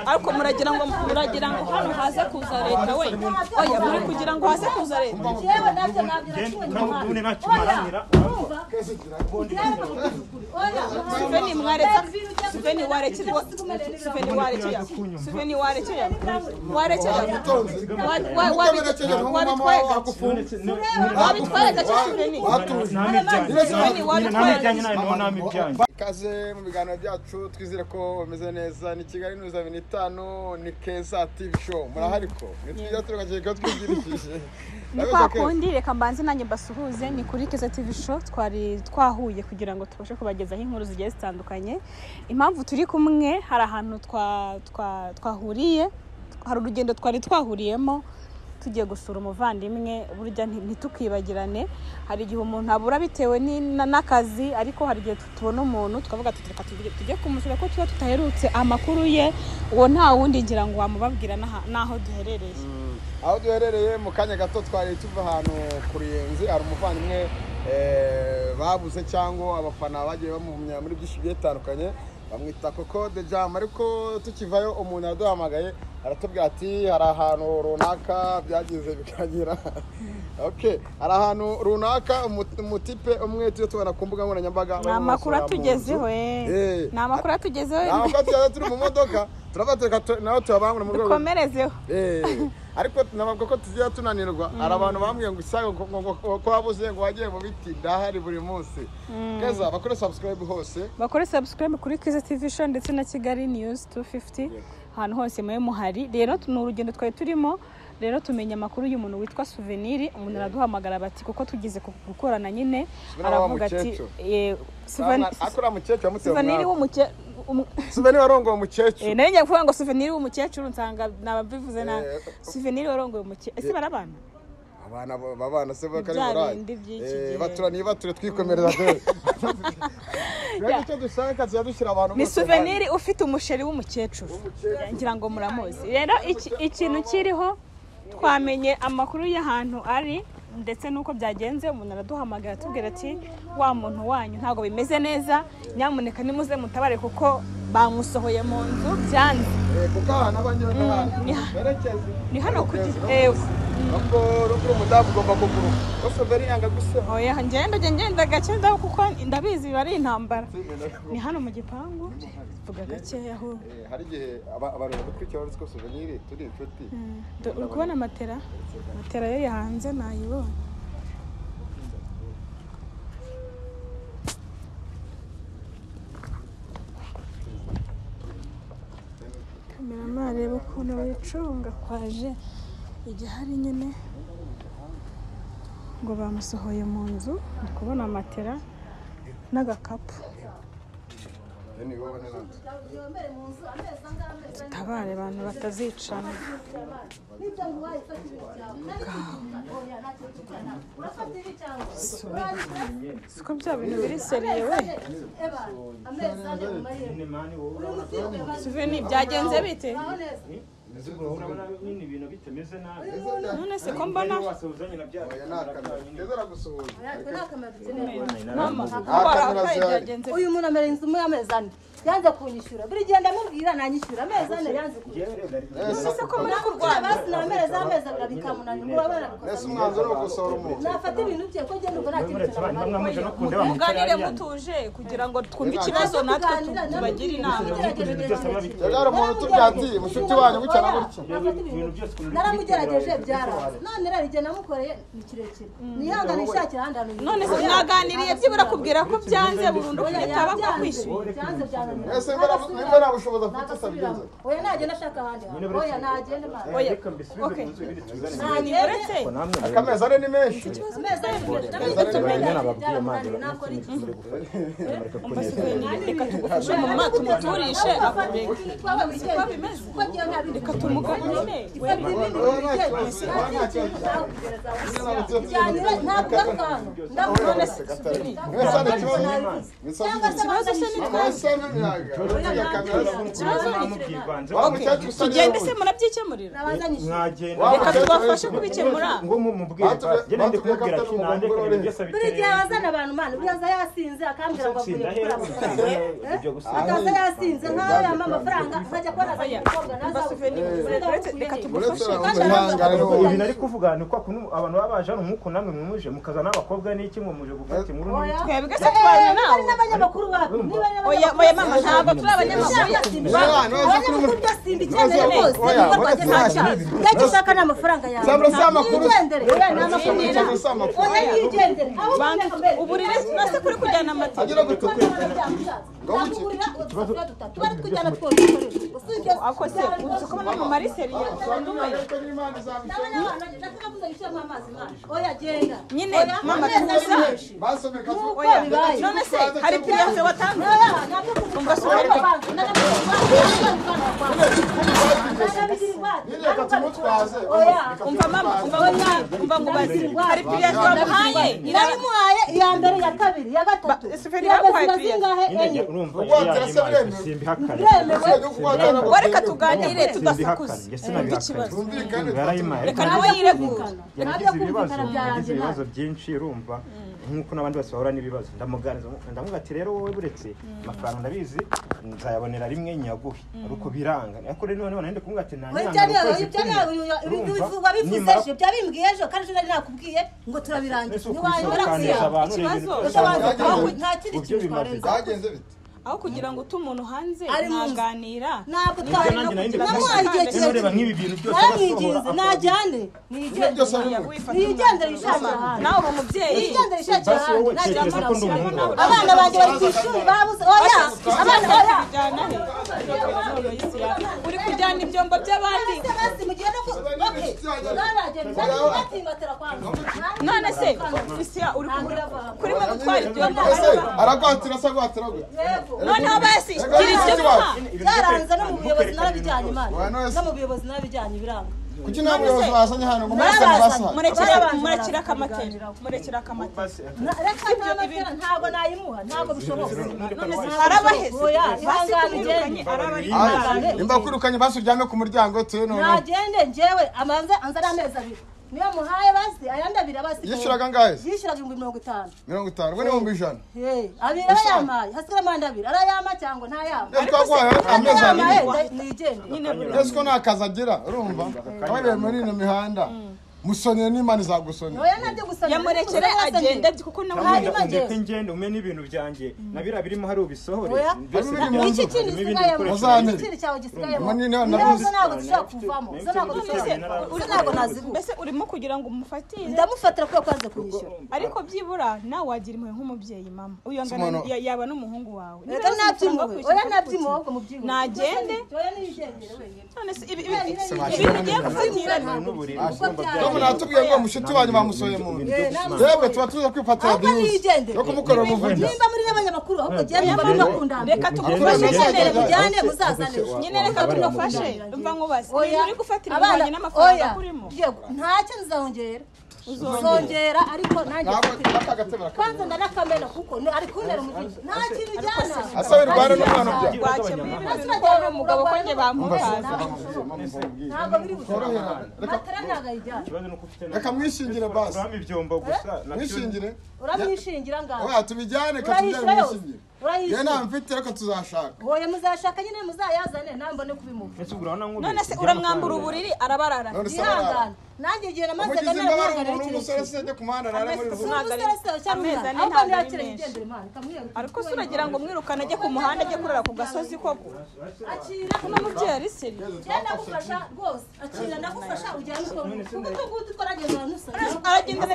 ariko muragira ngo hano haze kuza leta we oya muri kugira ngo haze kuza leta yewe nabyo nabyo nakimaranira Suveni mwareka Suveni wareke Suveni wareke Ikaze mu biganiro byacu twizere ko bameze neza. Ni Kigali News 25 ni Keza TV show. Murahariko nitwiga turagakeka twigirishije ni kwa kundi reka mbanze nanjye basuhuze ni kuri Keza TV show twari twahuye kugira ngo tubashe kubagezaho inkuru zigiye zitandukanye. Impamvu turi kumwe hari ahantu twahuriye, hari urugendo twari twahuriyemo tugiye gusura umuvandimwe burya ntitukibagirane. Hari igihe umuntu abura bitewe n'akazi, ariko hari igihe tubona umuntu tukavuga tutireka tujye kumusura ko tuba tutaherutse amakuru ye. Uwo nta wundi ngira ngo wamubabwira naho duherereye. Aho duherereye mu kanya gato twari tuva ahantu kuri Yenzi, hari umuvandimwe babuze cyangwa abafana bagiye bamuhumya muri byinshi bitandukanye, bamwita Koko de Jam. Ariko tukivayo umuntu yaduhamagaye aratubwira ati hari ahantu runaka byagize bikagira okay, hari ahantu runaka umutipe umwe tuyo tubana ku mbuga nkoranyambaga. Amakuru atugezeho amakuru atugezeho turi mu modoka turabateka naho tubangura mu rwego dukomerezeho ariko nababwo ko tuziya tunanirwa. Hari abantu bambwiye ngo isaga ko wabuze ngo wagiye mu biti ndahari buri munsi. Keza bakore subscribe hose, bakore subscribe kuri Keza TV show ndetse na Kigali News 250 ahantu hose mwe muhari. Rero n'urugendo twari turimo, rero tumenya amakuru y'umuntu witwa Souvenir. Umuntu araduhamagara bati kuko tugize gukorana nyine, aravuga ati akora mukecuru amutse Souvenir w'umukecuru Souvenir warongoye umukecuru. Nari kuvuga ngo Souvenir w'umukecuru nsanga nababivuze na Souvenir warongoye umukecuru. Ese barabana babana se bakari baturaniye twikomereza dore icyo dushaka cyadushyira abantu ni Souvenir ufite umusheri w'umukecuru ngira ngo muramuzi. Rero ikintu kiriho twamenye amakuru y'ahantu ari ndetse nuko byagenze. Umuntu araduhamagara tubwira ati wa muntu wanyu ntago bimeze neza, nyamuneka nimuze mutabare kuko bamusohoye mu nzu byanze. Kuko hano abanyona berekeze ni hano kugiye Ruko mudavu gomba kuguru. Bose bari yanga gusema. Oya ngenda gake ndaho kuko ndabizi bari intambara. Ni hano mu gipangu vuga gake aho. Hari gihe abantu badukurikira bari Souvenir turi inshuti. Uri kubona matera yo yahanze nayibonye. Kamera reba ukuntu wicunga kwaje igihari nyine ngo bamusohoye mu nzu. Ndi kubona matera n'agakapu. Tabare abantu batazicana. Siko bya bintu biri seriye we. Souvenir byagenze bite? Nini ibintu bitemeze nabi. None se ko mbona wasuzanye na bya uyu muntu amera inzu muri amezi ane yanze kunyishyura. Buri gihe ndamubwira nanyishyura amezi ane yanze kunyishyura. ese ko muri kurwana basi namezi amezi abikamunanira urabana ese umwanzuro wo gusora umuntu nafata ibintu bye ko genda ubwo nta muganire mutuje kugira ngo twumve ikibazo natwe tubagira inama. yari umuntu tubyati mushuti wanyu gucyana gutyo naramugerageje byaraza none rero igihe namukoreye ni kirekire nihangana ishakira handi hantu. None se mwaganiriye byibura kubwira ko byanze burundu kitaba ko kwishyura. Byanze byananiye. ese mbara bushoboza afite sabyenza. Oya nagenda ashaka handi. Oya nagenda ma. Oya okay. Nani uretse akameza ari ni menshi. Amezi ane tumenya nababwiye manje nakora iki? reka tugufashe mu mato tumuturishe akureka. Siko bimeze. Reka tumuganire. tugende se murabyikemurira reka tubafashe kubikemura ngo mumubwire genda ndi kumubwira ati nande kare byose buri gihe bazana abantu mana buri aza yasinze akambwira ngo avuye gukora akaza yasinze nkaho yama amafaranga nkajya kubona abakobwa reka tugufashe ibi nari kuvuga ni ko abantu babaje hano muko namwe mumuje mukaza n'abakobwa n'iki mumuje gufata inkuru twebwe se twari nawe n'abanyamakuru bacu oya mama ntabwo turi abanyamakuru abanyamakuru basimba icyendere rwose niba rwageze ntacyo ushaka ni amafaranga yawe yigendere yigendere uburire nase kuri kujyana amategeko tubari tujyana twose ako se uzi ko no mu mariseri oya genda nyine mama tuza none se hari piyase watanze umva umva mama umva ngo bazi hari piyase wamuhaye naramuhaye iya mbere ya kabiri ya gatatu wareka tuganire tudasakuza ikibazo reka nawe yiregura yagize ibibazo byinshi urumva nkuko n'abandi bose bahura n'ibibazo ndamuganiriza ndamuga ati rero wowe buretse amafaranga ndabizi nzayabonera rimwe nyaguhe ariko biranga ariko rero none nende kumwe ati bivuze byabimbwiye ejo kandi nari nakubwiye ngo turabirangiza nta kindi kintu byagenze bite aho kugira ngo utume umuntu hanze naganira ntabwo twari namuhaye igihe kirekire nk'ibi bintu byose naramwinginze najyane nigendere yishakira hanze nawe uri umubyeyi nigendere yishakira hanze abana banjye bari ku ishuri babuze oya abana oya uri kujyana ibyombo by'abandi none se ufisiya uri kurimo gutwara ibyombo aragwatira se agwatira gute noneho basi gira ibyo biha byaranze no mu buyobozi narabijyanye imana no mu buyobozi narabijyanye biranga kuki nta muyobozi bazanye hano ngo murekera akamatera reka ntamatera ntabwo nayimuha ntabwo bishoboka arabaheze imba kwirukanye basuryame ku muryango tuye none nagende njyewe amanze anzana amezi abiri niyo muhaye basi ayandi abiri abasi yishuraga ngahe yishuraga 50 50 we ni 100 abiri arayamaye hasigara amande abiri arayama cyangwa ntayama amezi abiri nigende ese ko nakaza agira urumva abaye muri ino mihanda musonye n'imana izagusonye oya nabyo gusonye yamurekere agende kuko nawe hari ngende umenye ibintu byanjye nabira birimo hari ubisohore iki kintu gisigaye mu kindi cyawe gisigaye mu ntabwo dushaka kuvamo ntabwo naziguye mbese urimo kugira ngo umufatire ndamufatira kuko kwanze kunyishyura ariko byibura nawe wagira impuhwe nk'umubyeyi mama uyongana yaba n'umuhungu wawe reka nabyimuwe oya nabyimuwe ahubwo mubyimuwe nagende oya nigendere wenyine none se ibi bigiye kufatira natubwiye ngo mushiti wanyu bamusoye mu nzu yewe tuba tuza kwifatira byose yo kumukorera umuvugizi nimba muri n'abanyamakuru ahubwo giye nimba muri bakundana reka tugufashe cyane mujyane muzazane nyine reka tugufashe umva nkubase uri gufatira umwanya n'amafaranga kurimo ntacyo nzongera uzongera ariko nanjye kwanza ndanakamena kuko ari kuntera umugisha nta kintu ujyana asabira Rwanda n'umwana bya wakemura umugabo ko nge bamukaza ntabwo biri gushobora matara ntabwo ayijyana reka mwishingire basi mwishingire uramwishingira ngaho oya tubijyane katujyane mwishingire ye nta mfite reka tuzashaka oya muzashaka nyine muzayazane nambone kubimuha none se uramwambura uburiri arabarara yihangana nanjye igihe namaze gana umuntu umusore se ajya ku muhanda rara muri rugo amezi ane ntabwo ari menshi ariko se uragira ngo mwirukane ajye ku muhanda ajye kurara ku gasozi koko akira kuno mubyeyi ari seri genda gufasha rwose akira ndagufasha ujyane uko ngutu twaragenda nusa aragenda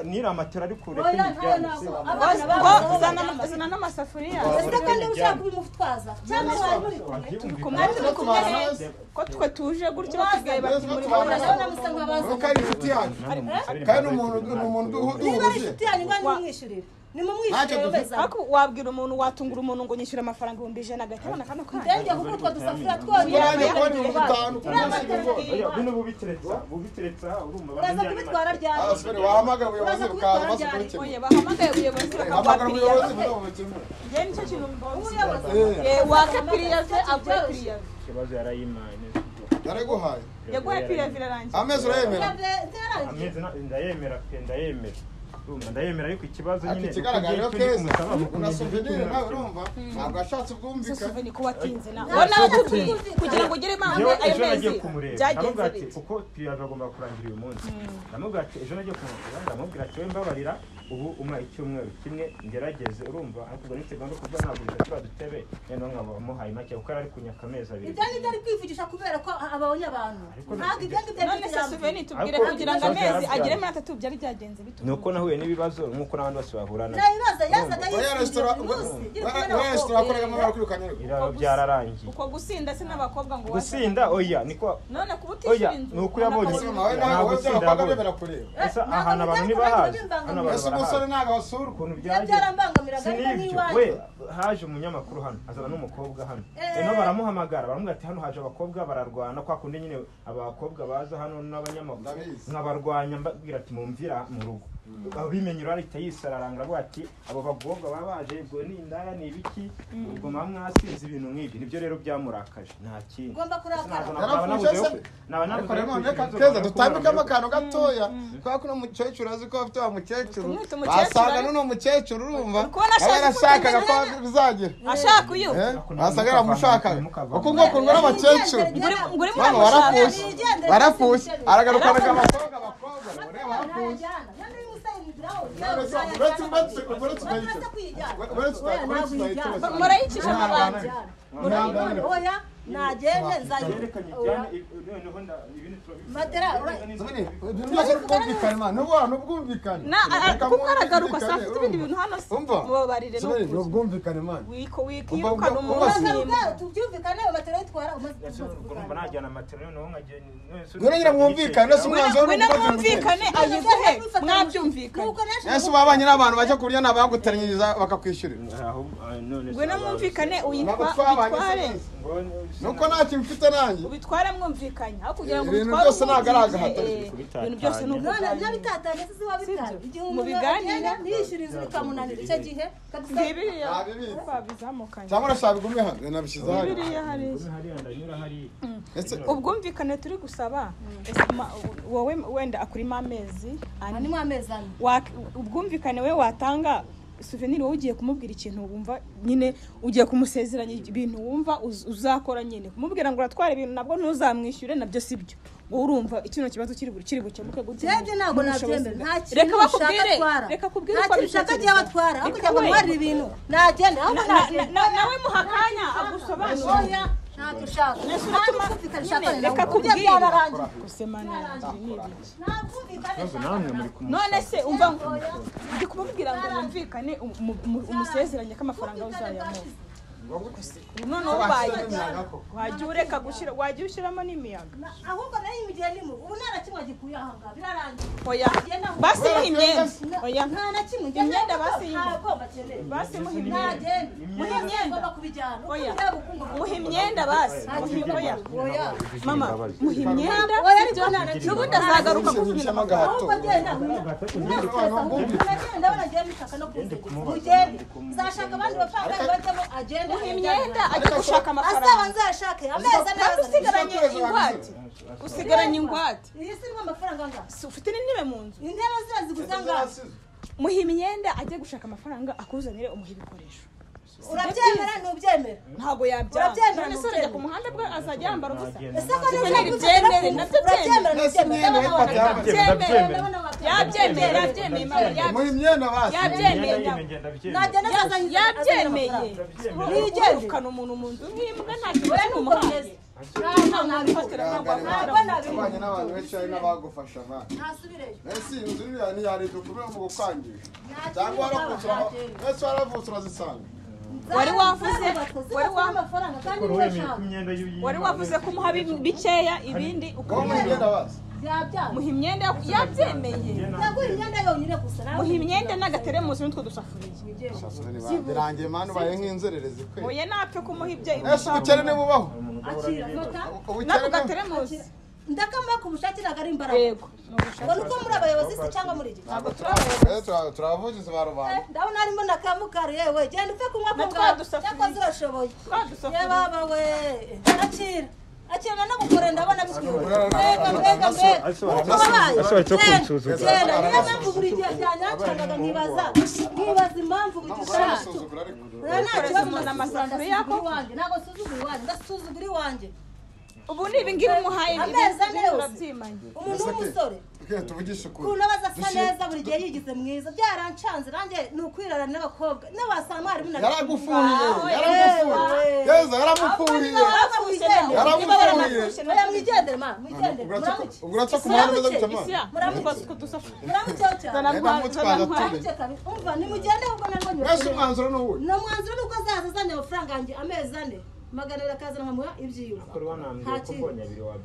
nira amatera ari kure zana n'amasafuriya ese kandi ushaka kubimutwaza cyangwa wari muri kumwe ko twe tuje gutyo basigaye bati muri kandi inshuti yanyu kandi umuntu niba inshuti yanyu ngani mwishurira nimumwishyure meza ariko wabwira umuntu watungura umuntu ngo nyishyura amafaranga 100 agatana kano kandi ndenge kuko utwo dusafuriya twonyine bino bubiteretsa urumva uraza kubitwara ryari asore wahamagara ubuyobozi bukaza basukurikira oye bahamagaye ubuyobozi bahamagara ubuyobozi je nicyo kintu mbonye wakapiriya ze abwapiriya ikibazo yarayimaye yaraguhaye yaguhaye piriya virarangiye amezi urayemera amezi ndayemera ndayemera ariko ikibazo nyine ikigaragara keza unasubira nawe urumva ntabwo ashatse ubwumvikane souvenir ko watinze na wana watubwiye kugira ngo ugere impamvu ayo mezi byagenze bite kuko piriya agomba kurangira uyu munsi ndamubwira ati ejo nagiye kumubwira ndamubwira ati we mbabarira ubu umwe icyumweru kimwe ngerageze urumva ariko n'iteganya kuva naguriza kiba dutebe none nkaba muhaye make kuko ari kunyaka amezi abiri ibyo ni byari kwivugisha kubera ko abonye abantu ntabwo ibyo ngibyo none se souvenir tubwire kugira ngo amezi agere muri 3 byari byagenze bite nuko nahuye n'ibibazo nkuko n'abandi bose bahura nabyo nayibaza yazaga resitora akoreramo barakwirukanye iraro byararangiye uko gusinda se n'abakobwa ngo gusinda oya niko none kubutishyura inzu nuko yabonye ntabwo gusinda bemera kureba ese ahantu abantu ntibahazi hano ese umusore ntabwo asura ukuntu byarambangamiraga sinibyo we haje umunyamakuru hano azana n'umukobwa hano eno baramuhamagara baramubwira ati hano haje abakobwa bararwana kwa kundi nyine abakobwa baza hano n'abanyamakuru nkabarwanya mbabwira ati mumvira mu rugo abimenyera arita yisararanga avuga ati abo bagobwa babaje ubwo ni indaya ni ibiki ubwo mwamwasinze ibintu nk'ibyo nibyo rero byamurakaje nta kindi ugomba kurakara keza dutambikamo akantu gatoya kubera ko uno mukecuru azi ko afite wa mukecuru basanga n'uno mukecuru urumva aba yarashakaga ko bizagira ashaka uyu basaga yaramushakaga kuko ngo kundwa n'abakecuru mama barapfushe aragarukana abakobwa barapfushe murayicisha amabandi oya nagende nzajya matera kuko aragaruka saa afite ibindi bintu hano se mubabarire n'ubwumvikane man wikirukana umuntu tubyumvikane matera yitwara urumva najyana matera noneho nkagenda ngira mwumvikane ese umwanzo we namwumvikane ayiguhe mwabyumvikane ese babanye n'abantu bajya kurya nabaguteranyiriza bakakwishyurira we namwumvikane uyitware nuko nta kintu mfite nanjye ubitware mwumvikanye aho kugira ngo ibintu byose ntabwo ari agahato ibintu byose ni ubwana byo bitatanye se wabitanye igihe umuntu biganira ntiyishyura inzu bikamunanira icyo gihe bibiriya babizamukanye cyangwa urashaka bigume hano nabishyize hano bibiriya hari ubwumvikane turi gusaba wowe wenda akurimo amezi animo amezi ane ubwumvikane we watanga souvenir wowe ugiye kumubwira ikintu wumva nyine ugiye kumusezeranya ibintu wumva uzakora nyine kumubwira ngo uratwara ibintu nabwo ntuzamwishyure nabyo sibyo wowe urumva ikino kibazo kiri bukemuke gute cyebye ntabwo nabyemera nta kintu reka bakubwire reka kubwire ko bishaka giye batwara aho kujya guharira ibintu nagende aho nawe muhakanya agusobanurira ntabwo ushaka reka kubwire gusemana none se umva ndi kumubwira ngo wumvikane umusezeranye ko amafaranga uzayamuha none ubaye wajya ureka gushyira wajya ushyiramo n'imiyaga ahubwo nayo imigihe nimo ubu nta na kimwe gikuye aha ngaha birarangiye oya basi muha imyenda oya nta na kimwe imyenda basi basi muha imyenda muha imyenda kubijyana oya muha imyenda basi oya mama muha imyenda oya ariko n'ubundi azagaruka kuvugira agahato ndabona agiye bishaka no kugenda uzashaka abandi bapanga bajyamo agenda muha imyenda ajya gushaka amafaranga asaba nzashake ameza neza usigaranye ingwate usigaranye ingwate iyi si amafaranga ngaha ufite n'intebe mu nzu intebe zirazi ngaha muha imyenda ajye gushaka amafaranga akuzanire umuha ibikoresho urabyemera ntubyemera ntabwo yabyanga none se urajya ku muhanda bwe azajya yambara ubusa ese ko byemere nabyo yabyemeye muha imyenda basi yabyemeye nigenda umuntu mu nzu nk'imbwa nta kintu cy'umuhanda abanye n'abantu benshi hari n'abagufasha abana ese inzu ntiyareta kubera mu gukwangisha cyangwa waravutse urazisanga wari wavuze ko umuha bikeya ibindi ukumuha imyenda basi muha imyenda yabyemeye yaguha imyenda yonyine gusa muha imyenda n'agateremusi n'utwo dusafuriya birangiye mani ubaye nk'inzererezi kwe oya napfe kumuha ibyo ese ubukene ntibubaho n'ako gateremusi ndakama ku bushake ntabwo ari imbaraga yego ngo nuko muri abayobozi se cyangwa muri iki ntabwo turabayobozi turabavugizi ba rubanda ndabona harimo na kamukari yewe genda upfe kunywa Na twa dusafuriya. cyakoze urashoboye Twadusafuriya. ye baba we akira no gukora ndabona bishyuye mbega genda niyo mpamvu buri gihe byanyacangaga nkibaza impamvu buri gishacu nta kibazo n'amasafuriya ko ntabwo nsuzugura iwanjye ndasuzugura iwanjye ubu ni ibingibi muhaye amezi ane yose urabyimanye umuntu w'umusore tuvugishe ukuri ukuntu aba asa neza buri gihe yigize mwiza byaranshanze nanjye ni ukwirarana n'abakobwa n'abasanga mwarimu na yaragufungiye keza yaramufuriye mwigendere ma mwigendere ubwo uratse ku muhanda meza gutya muramuke kabisa umva nimugende ahubwo nabwo mwese umwanzuro ni uwuhe ni umwanzuro nuko azaza azanye amafaranga yanjye amezi ane magana abiri akazana nkamuha ibyiwe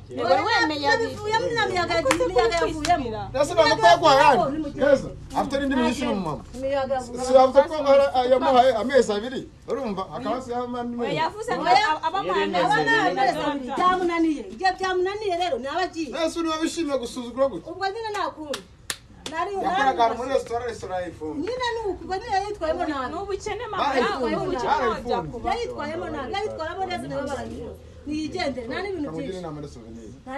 bivuyemo imiyaga yavuyemo ese ntabwo twagwa ayandi keza afite n'indi myinshi n'umumama si yavuze ko yamuhaye amezi abiri urumva akaba asigaye amezi yavuze ngo byamunaniye igihe byamunaniye rero ni abagiye ese niba bishimiye gusuzugura gutya ubwo nyine nakundi yakoraga muri resitora yifunze nyine ni uku ubwo nyine yitwayemo nabi n'ubukene mama yayitwayemo nabi yayitwaramo neza niba barayifuza niyigendere nta n'ibintu byinshi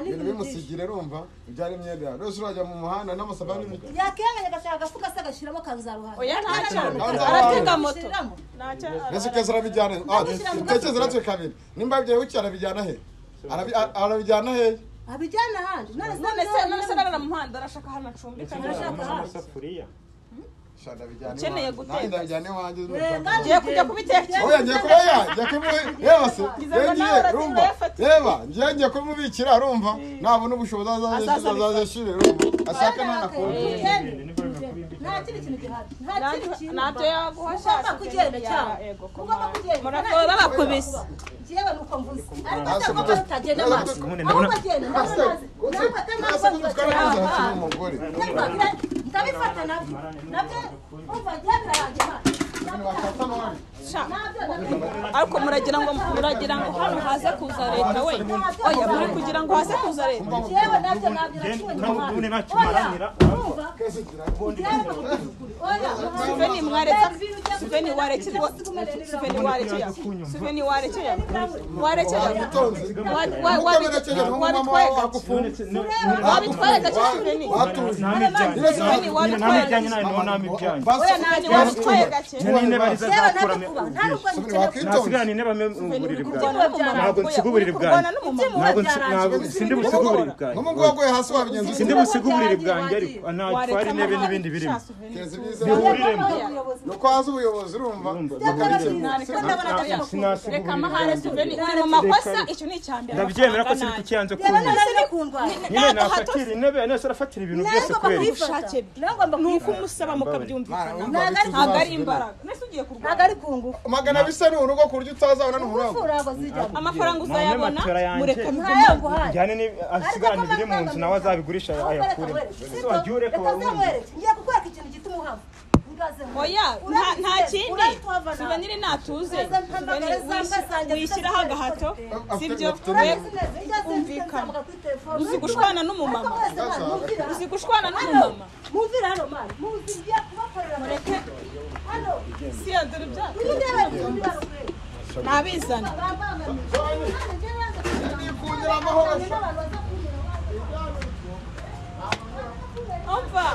ibintu bimusigire rumva ibyari imyenda yawe rwose urajya mu muhanda n'amasabani n'imiti yakenganya agashaka agafuka se agashyiramo kanzaruhara oya ntacyo aratega moto mbese keza arabijyana utekereza natwe kabiri nimba byawe buke arabijyana he arabijyana he abijyana ahandi none se arara mu muhanda arashaka ahantu acumbika amasafuriya ukeneye guteka ndabijyana iwanjye ngiye kujya kubitekera oya ngiye kuba yajya reba se reba ngiye kumubikira urumva nabona ubushobozi azazishyure urumva ashaka ntanakunda nta kindi kintu gihari nta kindi kintu ntabyo yaguha ashaka kugenda cyangwa ugomba kugenda muravuga babakubise njyewe nuko mvuze ariko se kuko utagenda amaso ahubwo agenda ndabifata nabyo umva genda yanjye ariko muragira ngo hano haze kuza leta we oya muri kugira ngo haze kuza leta njyewe nabyo nabyo Suveni mwareka Suveni warekirwa Suveni warekeye Suveni warekeye wabitwaye gace Suveni Suveni wabitwaye oya nani wabitwaye gace nine bariza zakurame nasigana nine bamuriri bwa ntabwo nsigurira bwanjye ntabwo sindi busigurira bwanjye n'umugabo we hasi wabigenza sindi busigurira bwanjye ariko natwara intebe n'ibindi birimo bihuriremo nuko haza ubuyobozi urumva reka amahane Suveni uri mu makosa icyo ni icyambere ndabyemera ko siri kucyanze kunyuma nyine nafatira intebe nese arafatira ibintu byose kubera ubushake nuko umusaba mukabyumvikana ntabwo ari imbaraga nese ugiye kurwara ntabwo ari kungufu magana bisa n'urugo ku buryo utazabona n'umurango amafaranga uzayabona mureka njyane ni asigarana ibiri mu nzu nawe azabigurisha ayakuremo ese wagiye ureka ngiye kukwereka ikintu gituma uhava oya nta kindi Suveni natuze wishyiraho agahato sibyo umvikana uzi gushwana n'umumama uzi gushwana n'umumama mumvira hano mani muzigiye kubakorera mureke hano siyadura ibyago nabizana umva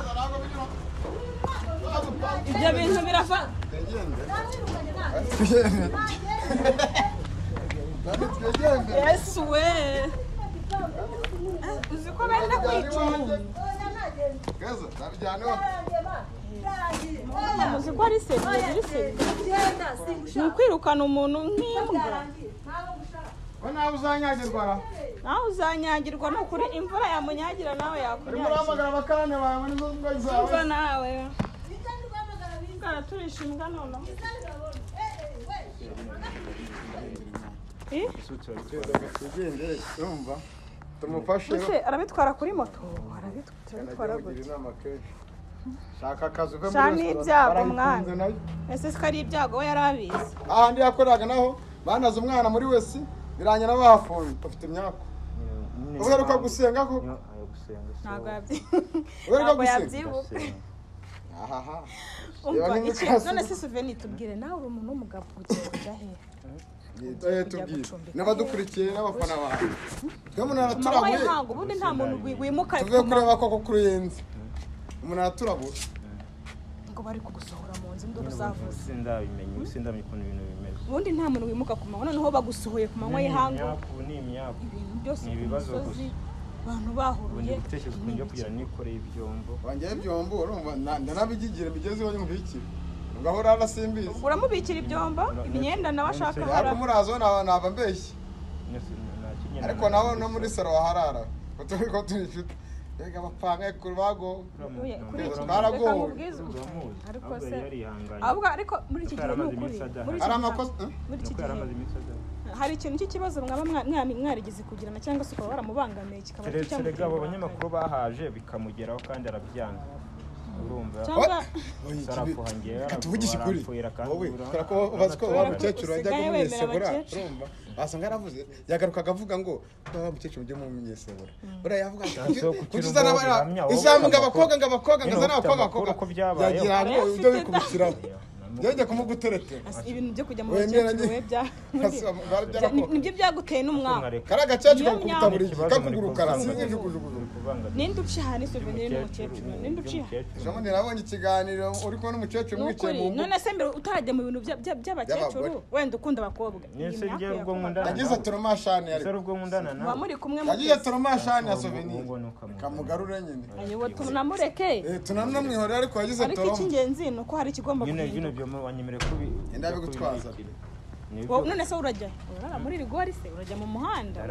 ibyo bintu birava yesu we uzi ko benda kwica umuntu uzi ko ari seri ni ukwirukana umuntu nk'imbwa nawe uzanyagirwa nawe uzanyagirwa ni ukuri imvura yamunyagira nawe yakunyagira urahamagara abakarane bawe nizo mbwa zawe umva nawe turisha imbwa noneho urumva tumufashe ese arabitwara kuri moto arabitwara gute inama kenshi shaka akazi uve Shana n'ibyago mwana ese ko ari ibyago we yarabizi ahandi yakoraga naho banaze umwana muri wese biranye n'abafunze bafite imyaka uheruka gusenga ko ntabwo yabyibuka ahaha none se Suveni tubwire nawe uri umuntu w'umugabo ugiye kujya hehe tubwire n'abadukurikiye n'abafana bawe twe umuntu mama araturabuye ntabwo ubundi nta muntu wimuka tuvuye kureba koko kuri yenze umuntu araturabuye ngo bari kugusohora mu nzu induru zavuze sindabimenya sindamenya ukuntu ibintu bimeze ubundi nta muntu wimuka ku manywa noneho bagusohoye ku manywa y'ihangu ni imyaka ibintu byose ni ibibazo gusa abantu ubundi bahuruye gutekereza ukuntu kugira nikoreye ibyombo wanjye ibyombo urumva ndanabigigire bigezeho nyumvikire ngahora arasimbiza uramubikira ibyombo imyenda nawe ashaka yari murazo naba mbeshye ariko nawe no muri saro waharara ko turi inshuti rega bapanga ku rubago ariko se ariko muri iki gihe n'ukuri ari amakosa muri iki gihe hari ikintu cy'ikibazo mwaba mwarigize kugirana cyangwa se ukaba waramubangamiye kikaba cyamutera abo banyamakuru bahaje bikamugeraho kandi arabyanga urumva sarafuha ngewe tuvugisha ukuri wowe ko ubazi ko wa mukecuru ajya kumwesebura urumva asanga yaravuze yagarukaga avuga ngo wa mukecuru ujye mu myesebura buriya yavuga kutuzana ijambo ngabakobwa ngazana abakobwa yagira ngo ibyo bikubikiraho Jya kumuguterete ibintu byo kujya mu bakecuru we nibyo byaguteye n'umwaka karaga cyacu kakubita buri kakugurukara ninde uciha ni Souvenir n'umukecuru ninde uciha jamwe nabonye ikiganiro uri kubona umukecuru mwicaye mu none se mbere utajya mu bintu by'abakecuru wenda ukunda abakobwa nese ngiye ubwo nkundana yagize toromashani yari ubwo nkundana na muri kumwe mu yagize toromashani ya Souvenir kamugarure nyine ayo tunamureke tunanamwihorera ariko yagize torom ariko icy'ingenzi ni uko hari ikigomba kuhinduka wanyemereye kubi enda bigutwaza none se urajya muri rigori se urajya mu muhanda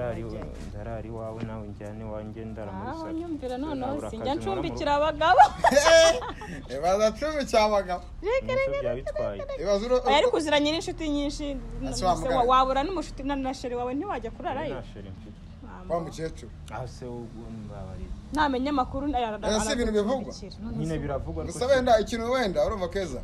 ndarari wawe nawe njyane wanjye ndara muri sako nyumvira noneho sinjya ncumbikira abagabo baza cumbikira abagabo ari kuziranye n'inshuti nyinshi wabura n'umushuti na sheri wawe ntiwajya kurarayo wa mukecuru ase ubumbabarira namenye amakuru ese ibintu bivugwa nyine biravugwa gusa wenda ikintu wenda urumva keza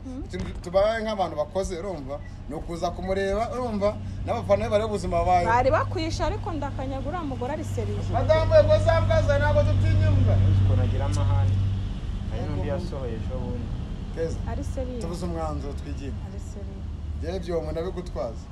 tubaye nk'abantu bakoze urumva ni ukuza kumureba urumva n'abafana be bari ubuzima babaye bari bakwisha ariko ndakanyagura umugore ari serije madamu yego zambaza ntabwo tutinyumva ko nagira amahane ari n'undi yasohoye ejo bundi keza ari serije tubuze umwanzuro twigira ari serije rero ibyo umuntu abigutwaza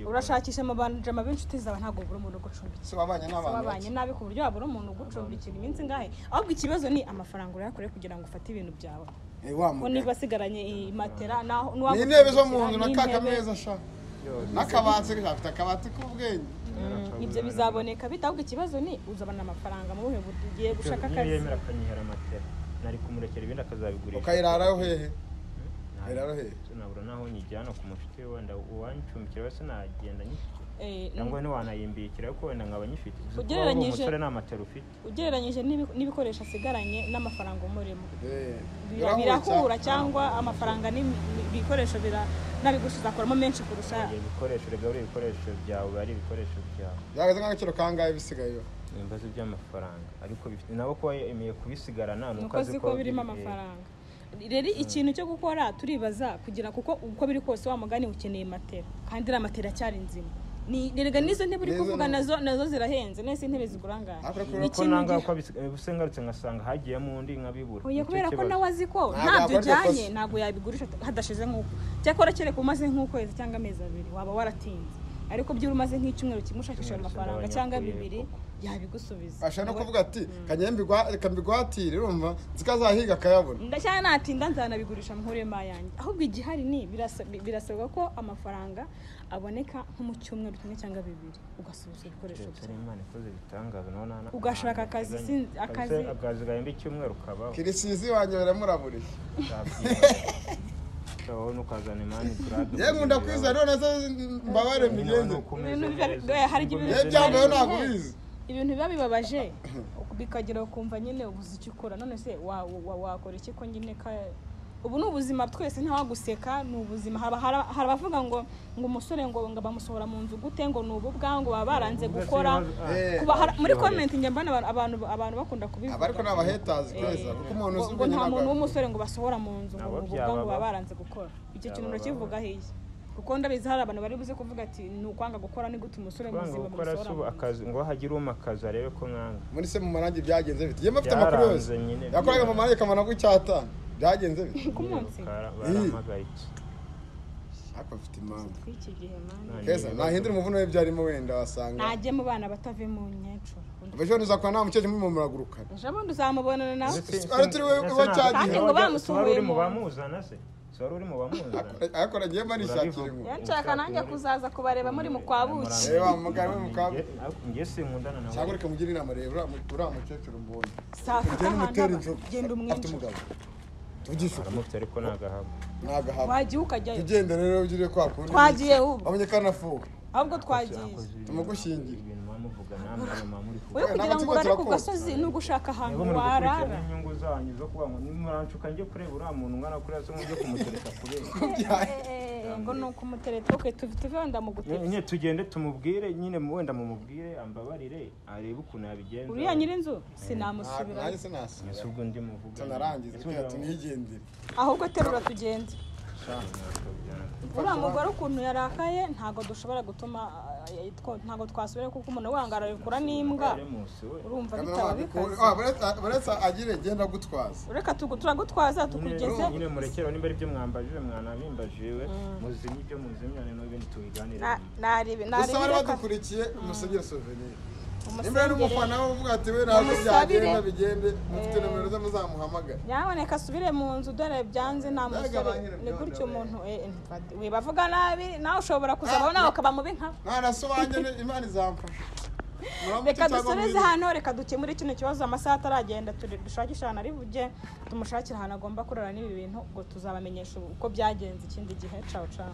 urashakisha amabanja b'inshuti zawe ntabwo ubura umuntu ugucumbikira se wabanye n'abantu wabanye nabi ku buryo wabura umuntu ugucumbikira iminsi ngahe ahubwo ikibazo ni amafaranga urayakoreye kugira ngo ufate ibintu byawe ko niba asigaranye imatera n'intebe zo mu nzu n'akakameza sha n'akabati gafite akabati k'ubwenge ibyo bizaboneka bita ahubwo ikibazo ni uzabona amafaranga mu buhe buryo ugiye gushaka akazi yemera akanyihera amatera nari kumurekera ibindi akazabigurisha ukayirarayo hehe ayirarayo hehe nabura naho nyijyana ku mushuti we wenda uwancumbikira wese nagenda nyifite cyangwa ntiwanayimbikira ariko wenda nkaba nyifite umusore nta matera ufite ugereranyije n'ibikoresho asigaranye n'amafaranga umurimo birahura cyangwa amafaranga n'ibikoresho nabigusa uzakoramo menshi kurusha ibikoresho rega buri ibikoresho byawe ari ibikoresho byawe byagaze nk'agaciro kangahe bisigayeyo ibibazo by'amafaranga ariko bifite nabo ko yemeye kubisigarana nuko azi ko birimo amafaranga rero ikintu cyo gukora turibaza kugira kuko uko biri kose wa mugani ukeneye matera kandi iriya matera cyari nzima nirega nizo ntebe uri kuvuga nazo zirahenze nese intebe zigura ngahe ikintu ko busengarutse ngasanga hagiyemo undi nkabibura oya kubera ko nawe azi ko ntabyo ujyanye ntabwo yabigurisha hadashize nk'uko cyakora kereka umaze nk'ukwezi cyangwa amezi abiri waba waratinze ariko by'uri umaze nk'icyumweru kimwe ushakisha amafaranga cyangwa bibiri yabigusubiza ashaka no kuvuga ati kanyembigwatire urumva zikazahiga akayabona ndacyana natinda nzanabigurisha mpurema yanjye ahubwo igihari ni birasabwa ko amafaranga aboneka nko mu cyumweru kimwe cyangwa bibiri ugasubiza ibikoresho byawe ugashaka akazi gahemba icyumweru kabaho kirisizi wanjye baramuraburisha nukazana imani brad ye nkunda kwiza none se mbabare migende hari ibintu byambaye ntabwo bizi ibintu biba bibabaje bikagira ukumva nyine ubuze icyo ukora none se wakora iki ko nyine ubu ni ubuzima twese ntawaguseka ni ubuzima hari abavuga ngo umusore ngo bamusohora mu nzu gute ngo ni ububwa ngo baba baranze gukora muri comment njye mbana abantu bakunda kubivuga ariko naba haters kweza kuko umuntu uzi ngo nta muntu w'umusore ngo basohora mu nzu ngo ububwa ngo baba baranze gukora icyo kintu urakivuga hiye kuko ndabizi hari abantu bari buze kuvuga ati ni ukwanga gukora ni gute umusore muzima musohora akazi ngo hagire umakaza rebe ko mwanga muri se mu marangi byagenze bite yema afite amakuru yose yakoraga mu marangi kamana gucyata byagenze bite ku munsi baramagayitse ako afite impamvu iki gihe man keza nahindura umuvuno we byarimo wenda wasanga najye mu bana batave mu nyeco ejo nuzakora nta mukecuru muri muragurukana ejo bundi uzamubonana nawe ari turi we cyagiye ngo bamusohoye mu bamuzana se wari uri mu bamuzana ariko nagiye manishakira ngo yanshaka nanjye kuzaza kubareba muri mu kwabuki reba mugabo mu kwabuki ngiye sinkundana nawe cyangwa reka mugire inama rero uriya mukecuru mbonye saka genda umwinjira tugisha aramutse ariko nagahaba wagiye ukajyayo tugende rero ugire kwa kundi twagiye ubu amenye kanafuka ahubwo twagiye tumugushingira muvuga namwe mama uri kugira ngo urare ku gasozi no gushaka ahantu warara inyungu zanyu zo kuba ngo nimurancuka njye kureba uriya muntu ngana kuri aso mujye kumutereka kubera ngo no kumutereta okay tuve wenda mu guteka nyine tugende tumubwire nyine wenda mumubwire ambabarire arebe ukuntu yabigenza uriya nyirinzu sinamusubira nanjye sinasi ubwo ndi muvuga tunarangize tunigendere ahubwo terura tugende uriya mugore ukuntu yarakaye ntago dushobora gutuma ntago twasubira kuko umuntu wangara bikura n'imbwa urumva bitaba bikaze baretse agire genda gutwaza ureka turagutwaza tukugeze nyine murekero nimba ari byo mwambajije mwanabimbajiwe muzimye ibyo muzimyane n'ibindi tubiganire naribe gusa bari badukurikiye umusegere souvenir nimba n'umufana we uvuga ati we ntabwo byagenda bigende mufite nomero ze muzamuhamagara nyaboneka asubire mu nzu dore byanze nta musore ni gutyo umuntu bavuga nabi nawe ushobora kuzabaho nawe ukaba mubi nka mwana so wanjye imana izamfasha reka dusoreze hano reka dukemure kino kibazo amasaha ataragenda dushakisha ahantu ari bujye tumushakira ahantu agomba kurara n'ibi bintu ngo tuzabamenyesha uko byagenze ikindi gihe cawo cawo